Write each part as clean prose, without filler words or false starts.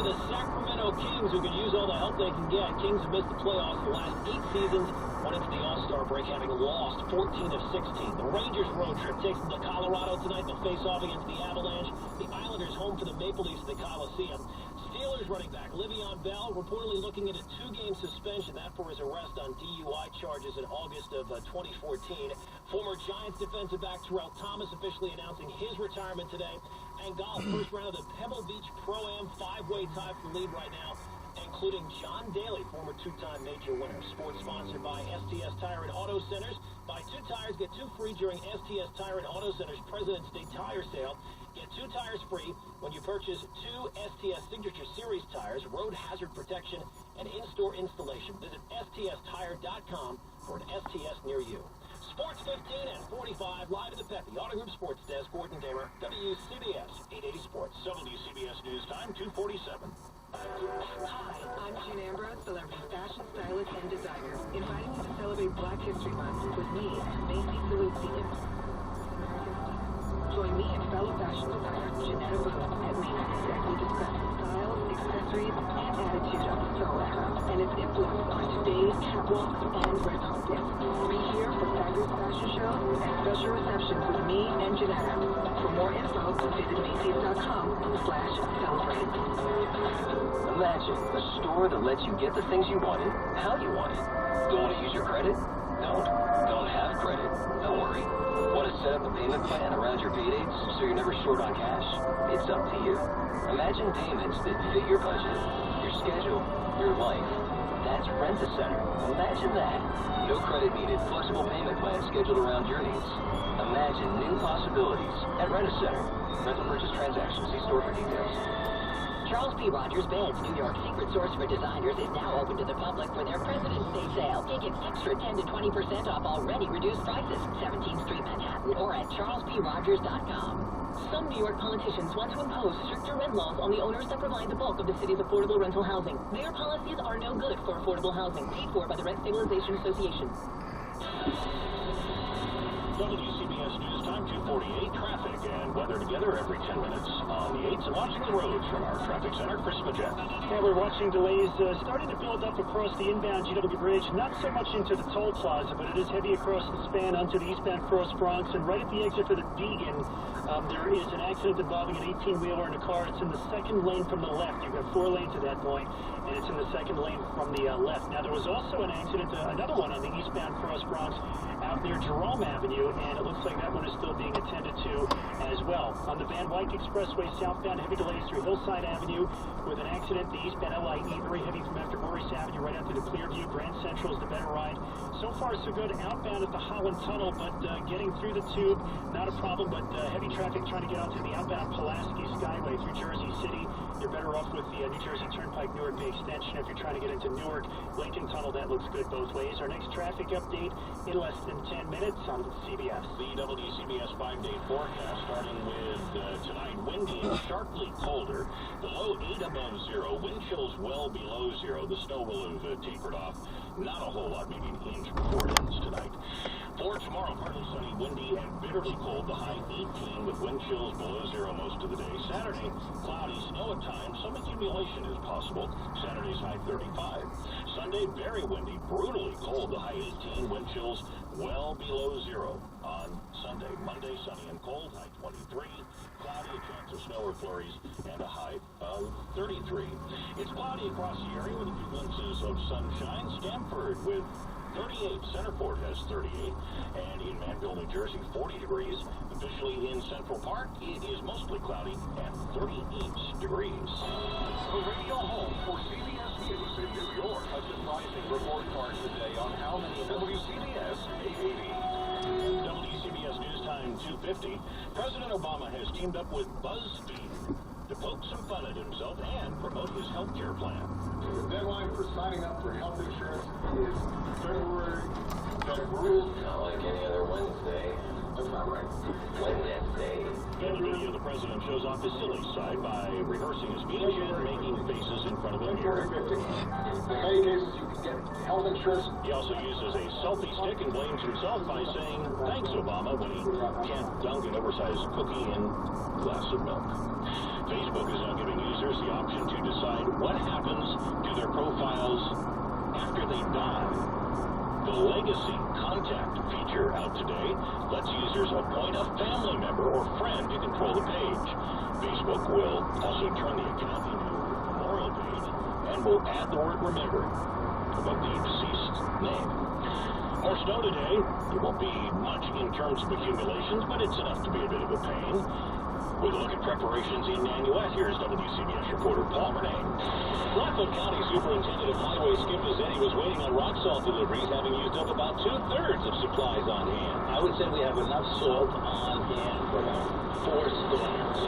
the Sacramento Kings, who could use all the help they can get. Kings have missed the playoffs the last 8 seasons, went into the All-Star break having lost 14 of 16. The Rangers road trip takes them to Colorado tonight. They'll face off against the Avalanche. The Islanders home for the Maple Leafs at the Coliseum. Steelers running back Le'Veon Bell reportedly looking at a 2-game suspension, that for his arrest on DUI charges in August of 2014. Former Giants defensive back Terrell Thomas officially announcing his retirement today. And golf, first round of the Pebble Beach Pro-Am 5-way tie for the lead right now, including John Daly, former 2-time major winner. Sports sponsored by STS Tire and Auto Centers. Buy 2 tires, get 2 free during STS Tire and Auto Centers President's Day tire sale. Get 2 tires free when you purchase 2 STS Signature Series tires, road hazard protection, and in-store installation. Visit STSTire.com for an STS near you. Sports 15 and 45, live at the Pepe Auto Group Sports Desk. Gordon Damer, WCBS 880 Sports. WCBS News Time, 2:47. Hi, I'm June Ambrose, celebrity fashion stylist and designer, inviting you to celebrate Black History Month with me as Macy salutes the Join me and fellow fashion designer Janetta Boone at Macy's as we discuss the styles, accessories, and attitude of the Soul era and its influence on today's catwalks and red carpets. Be here for fabulous fashion shows and special receptions with me and Janetta. For more info, visit Macy's.com/celebrate. Imagine a store that lets you get the things you wanted, how you want it. Don't want to use your credit? Don't have credit? Don't worry. Want to set up a payment plan around your pay dates so you're never short on cash? It's up to you. Imagine payments that fit your budget, your schedule, your life. That's Rent-A-Center. Imagine that. No credit needed, flexible payment plans scheduled around your needs. Imagine new possibilities at Rent-A-Center. Rental purchase transactions. See store for details. Charles P. Rogers Beds, New York's secret source for designers, is now open to the public for their President's Day sale. Take an extra 10 to 20% off already reduced prices. 17th Street, Manhattan, or at charlesprogers.com. Some New York politicians want to impose stricter rent laws on the owners that provide the bulk of the city's affordable rental housing. Their policies are no good for affordable housing, paid for by the Rent Stabilization Association. WCBS News Time, 2:48. Traffic and weather together every 10 minutes on the 8s. And watching the roads from our traffic center, Chris Majek. Yeah, we're watching delays starting to build up across the inbound GW Bridge. Not so much into the toll plaza, but it is heavy across the span onto the eastbound Cross Bronx. And right at the exit for the Beacon, there is an accident involving an 18-wheeler and a car. It's in the second lane from the left. You've got 4 lanes at that point, and it's in the second lane from the left. Now, there was also an accident, another one on the eastbound Cross Bronx out near Jerome Avenue, and it looks like that one is still being attended to as well. On the Van Wyck Expressway southbound, heavy delays through Hillside Avenue with an accident. The eastbound LIE, very heavy from after Maurice Avenue right out to the Clearview. Grand Central is the better ride. So far, so good. Outbound at the Holland Tunnel, but getting through the tube, not a problem, but heavy traffic trying to get onto the outbound Pulaski Skyway through Jersey City. You're better off with the New Jersey Turnpike Newark Bay Extension. If you're trying to get into Newark, Lincoln Tunnel, that looks good both ways. Our next traffic update in less than 10 minutes on CBS. The WCBS 5-day forecast starting with tonight, windy and sharply colder. The low 8 above 0. Wind chills well below 0. The snow will have tapered off. Not a whole lot, maybe an inch before it ends tonight. For tomorrow, partly sunny, windy, and bitterly cold. The high 18 with wind chills below 0 most of the day. Saturday, cloudy, snow at times. Some accumulation is possible. Saturday's high 35. Sunday, very windy, brutally cold. The high 18, wind chills well below 0 on Sunday. Monday, sunny and cold, high 23. Cloudy, a chance of snow or flurries, and a high of 33. It's cloudy across the area with a few glimpses of sunshine. Stamford with 38. Centerport has 38. And in Manville, New Jersey, 40 degrees. Officially in Central Park, it is mostly cloudy and 38 degrees. The radio home for CBS News in New York. A surprising report card today on how many WCBS 880. WCBS News Time 2:50. President Obama has teamed up with BuzzFeed to poke some fun at himself and promote his health care plan. The deadline for signing up for health insurance is February. Not like any other Wednesday. That's not right. Wednesday. In the video, the president shows off his silly side by rehearsing his speech and making faces in front of a mirror. In many cases, you can get health insurance. He also uses a selfie stick and blames himself by saying, "Thanks, Obama," when he can't dunk an oversized cookie in a glass of milk. Facebook is now giving users users the option to decide what happens to their profiles after they die. The Legacy Contact feature out today lets users appoint a family member or friend to control the page. Facebook will also turn the account into a memorial page and will add the word remember above the deceased name. More snow today. It won't be much in terms of accumulations, but it's enough to be a bit of a pain. With a look at preparations in Nanuet, here's WCBS reporter Paul Renee. Blackfoot County Superintendent of Highways Skip Mazzetti was waiting on rock salt deliveries, having used up about 2/3 of supplies on hand. I would say we have enough salt on hand for about 4 storms.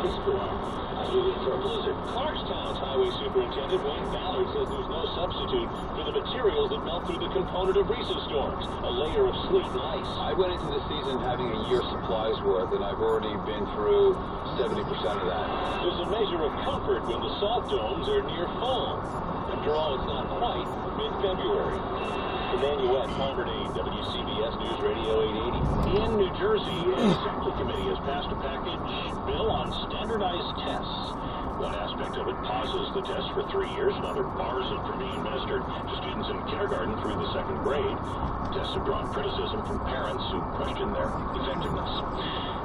Ice storm. Moving for a blizzard. Clarkstown's Highway Superintendent Wayne Ballard says there's no substitute for the materials that melt through the component of recent storms, a layer of sleet and ice. I went into the season having a year's supplies worth, and I've already been through 70% of that. There's a measure of comfort when the salt domes are near full. After all, it's not quite mid-February. In Nanuet, Paul Renee, WCBS News Radio 880. In New Jersey, a Assembly Committee has passed a package bill on standardized tests. One aspect of it pauses the test for 3 years, another bars it from being administered to students in kindergarten through the 2nd grade. Tests have drawn criticism from parents who question their effectiveness.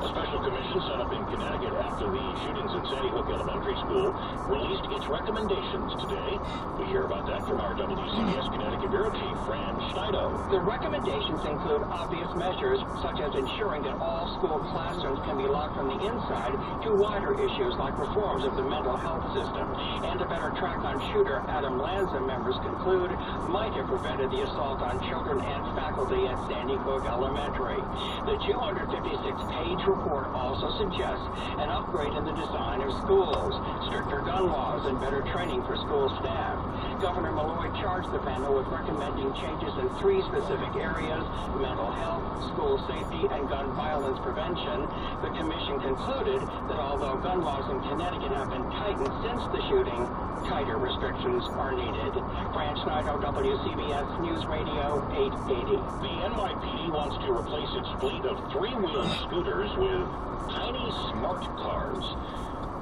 A special commission set up in Connecticut after the shootings in Sandy Hook Elementary School released its recommendations today. We hear about that from our WCBS Connecticut Bureau Chief, Fran Schneido. The recommendations include obvious measures, such as ensuring that all school classrooms can be locked from the inside, to wider issues like reforms of the mental health system. And a better track on shooter Adam Lanza, members conclude, might have prevented the assault on children and faculty at Sandy Hook Elementary. The 256-page report also suggests an upgrade in the design of schools, stricter gun laws, and better training for school staff. Governor Malloy charged the panel with recommending changes in 3 specific areas: mental health, school safety, and gun violence prevention. The commission concluded that although gun laws in Connecticut have been tightened since the shooting, tighter restrictions are needed. Fran Schneider, WCBS News Radio 880. The NYPD wants to replace its fleet of 3-wheeled scooters with tiny smart cars.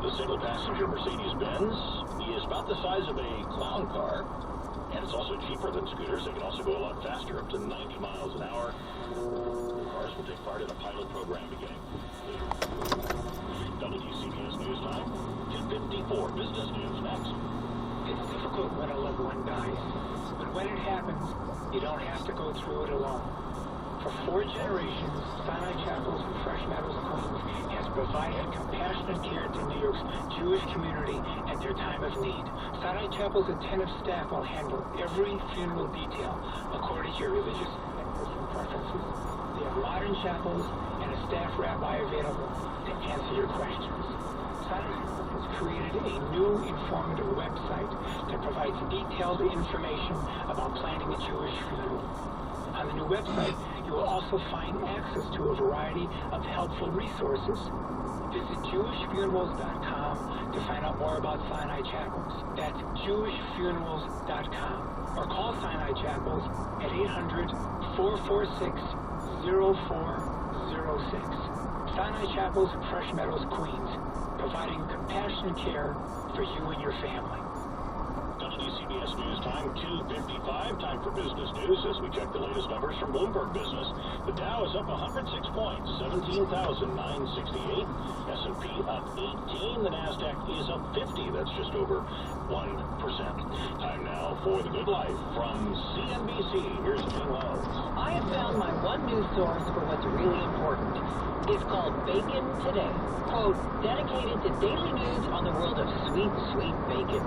The single-passenger Mercedes-Benz is about the size of a clown car, and it's also cheaper than scooters. They can also go a lot faster, up to 90 miles an hour. Cars will take part in a pilot program beginning. WCBS News Time, 10:54. Business News next. It's difficult when a loved one dies, but when it happens, you don't have to go through it alone. For 4 generations, Sinai Chapels in Fresh Meadows, Queens has provided compassionate care to New York's Jewish community at their time of need. Sinai Chapel's attentive staff will handle every funeral detail according to your religious and preferences. They have modern chapels and a staff rabbi available to answer your questions. Sinai has created a new informative website that provides detailed information about planning a Jewish funeral. On the new website, you will also find access to a variety of helpful resources. Visit jewishfunerals.com to find out more about Sinai Chapels. That's jewishfunerals.com. Or call Sinai Chapels at 800-446-0406. Sinai Chapels in Fresh Meadows, Queens, providing compassionate care for you and your family. WCBS News Time, 2:55. Time for business news as we check the latest numbers from Bloomberg Business. The Dow is up 106 points, 17,968. S&P up 18. The Nasdaq is up 50. That's just over 1%. Time now for The Good Life from CNBC. Here's Jane Wells. I have found my one news source for what's really important. It's called Bacon Today. Quote, dedicated to daily news on the world of sweet, sweet bacon.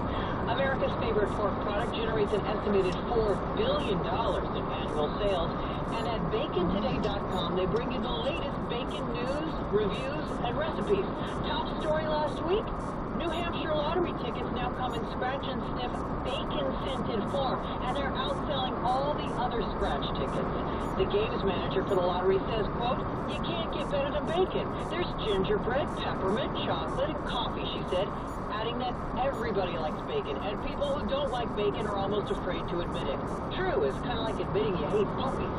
America's favorite pork product generates an estimated $4 billion in annual sales. And at bacontoday.com, they bring you the latest bacon news, reviews, and recipes. Top story last week, New Hampshire lottery tickets now come in scratch and sniff bacon-scented form, and they're outselling all the other scratch tickets. The games manager for the lottery says, quote, you can't get better than bacon. There's gingerbread, peppermint, chocolate, and coffee, she said, adding that everybody likes bacon, and people who don't like bacon are almost afraid to admit it. True, it's kind of like admitting you hate puppies.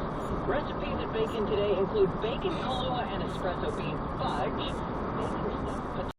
Recipes at Bacon Today include bacon Kahlua and espresso bean fudge,